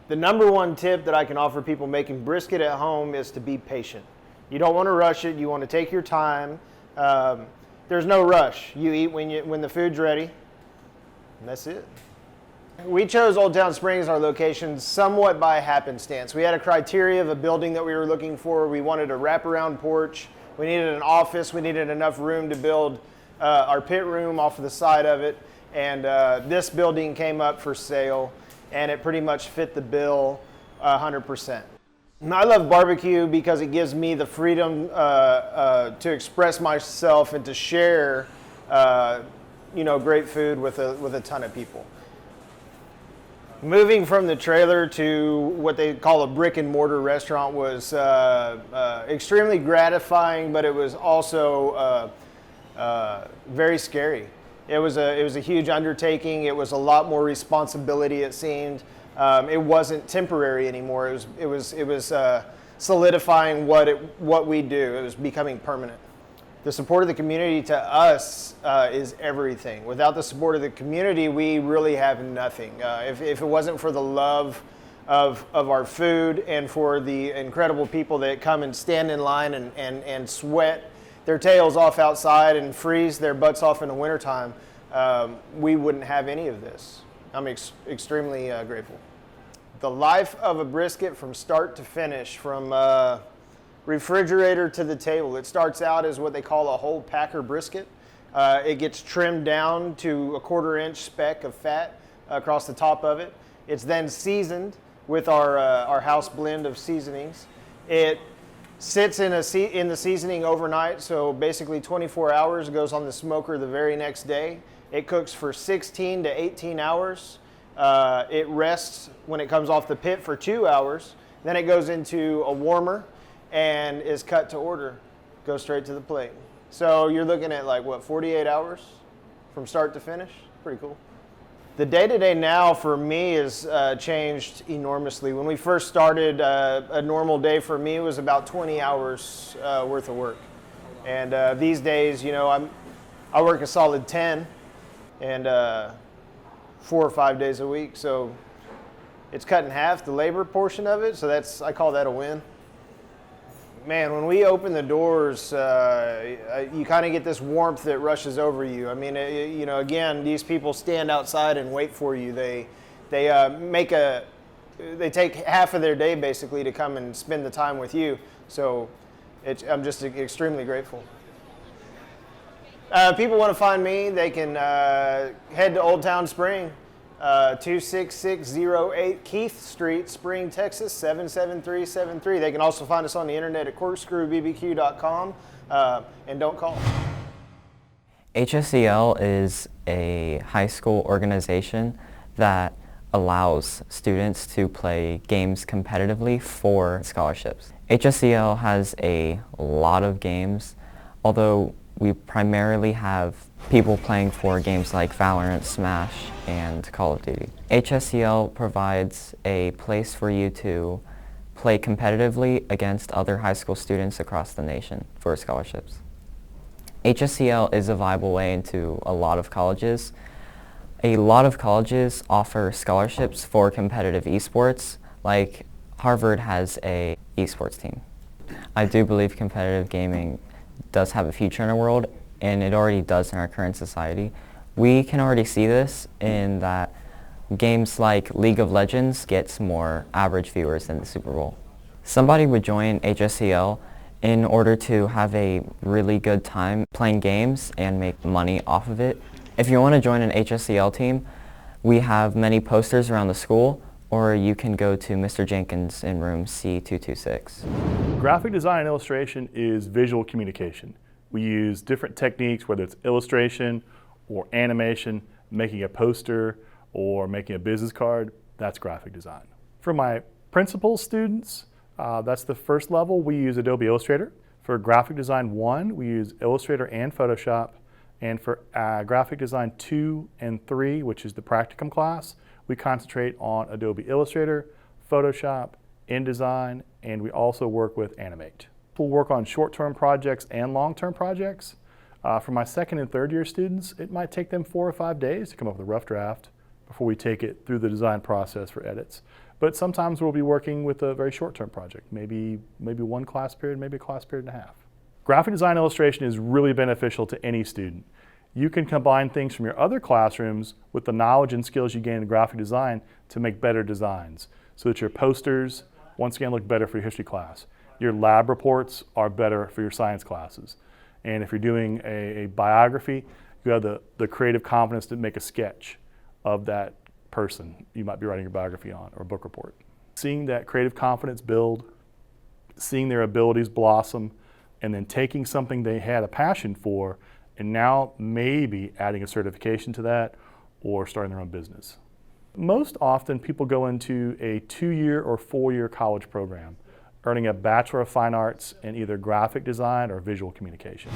The number one tip that I can offer people making brisket at home is to be patient. You don't want to rush it. You want to take your time. There's no rush. You eat when the food's ready, and that's it. We chose Old Town Springs, our location, somewhat by happenstance. We had a criteria of a building that we were looking for. We wanted a wraparound porch. We needed an office. We needed enough room to build our pit room off of the side of it. And this building came up for sale, and it pretty much fit the bill 100%. I love barbecue because it gives me the freedom to express myself and to share great food with a ton of people. Moving from the trailer to what they call a brick and mortar restaurant was extremely gratifying, but it was also very scary. It was a huge undertaking. It was a lot more responsibility, it seemed. It wasn't temporary anymore. It was solidifying what we do. It was becoming permanent. The support of the community to us is everything. Without the support of the community, we really have nothing. If it wasn't for the love of our food and for the incredible people that come and stand in line and sweat their tails off outside and freeze their butts off in the wintertime, we wouldn't have any of this. I'm extremely grateful. The life of a brisket from start to finish, from refrigerator to the table. It starts out as what they call a whole packer brisket. It gets trimmed down to a 1/4 inch speck of fat across the top of it. It's then seasoned with our house blend of seasonings. It sits in the seasoning overnight, so basically 24 hours, goes on the smoker the very next day. It cooks for 16 to 18 hours. It rests when it comes off the pit for 2 hours. Then it goes into a warmer and is cut to order. Goes straight to the plate. So you're looking at 48 hours from start to finish? Pretty cool. The day-to-day now for me has changed enormously. When we first started, a normal day for me was about 20 hours worth of work. And these days, I work a solid 10 and 4 or 5 days a week. So it's cut in half, the labor portion of it. So I call that a win. Man, when we open the doors, you kind of get this warmth that rushes over you. I mean, again, these people stand outside and wait for you. They take half of their day basically to come and spend the time with you. So I'm just extremely grateful. People want to find me, they can head to Old Town Spring, 26608 Keith Street, Spring, Texas, 77373. They can also find us on the internet at CorkScrewBBQ.com, and don't call. HSEL is a high school organization that allows students to play games competitively for scholarships. HSEL has a lot of games, although we primarily have people playing for games like Valorant, Smash, and Call of Duty. HSEL provides a place for you to play competitively against other high school students across the nation for scholarships. HSEL is a viable way into a lot of colleges. A lot of colleges offer scholarships for competitive esports, like Harvard has a esports team. I do believe competitive gaming does have a future in our world, and it already does in our current society. We can already see this in that games like League of Legends gets more average viewers than the Super Bowl. Somebody would join HSEL in order to have a really good time playing games and make money off of it. If you want to join an HSEL team, we have many posters around the school, or you can go to Mr. Jenkins in room C226. Graphic design and illustration is visual communication. We use different techniques, whether it's illustration or animation, making a poster or making a business card. That's graphic design. For my principal students, that's the first level. We use Adobe Illustrator. For Graphic Design 1, we use Illustrator and Photoshop. And for Graphic Design 2 and 3, which is the practicum class, we concentrate on Adobe Illustrator, Photoshop, InDesign, and we also work with Animate. We'll work on short-term projects and long-term projects. For my second and third year students, it might take them 4 or 5 days to come up with a rough draft before we take it through the design process for edits. But sometimes we'll be working with a very short-term project, maybe one class period, maybe a class period and a half. Graphic design illustration is really beneficial to any student. You can combine things from your other classrooms with the knowledge and skills you gain in graphic design to make better designs, so that your posters, once again, look better for your history class. Your lab reports are better for your science classes. And if you're doing a biography, you have the creative confidence to make a sketch of that person you might be writing your biography on or book report. Seeing that creative confidence build, seeing their abilities blossom, and then taking something they had a passion for and now maybe adding a certification to that or starting their own business. Most often people go into a 2-year or 4-year college program, earning a Bachelor of Fine Arts in either graphic design or visual communication.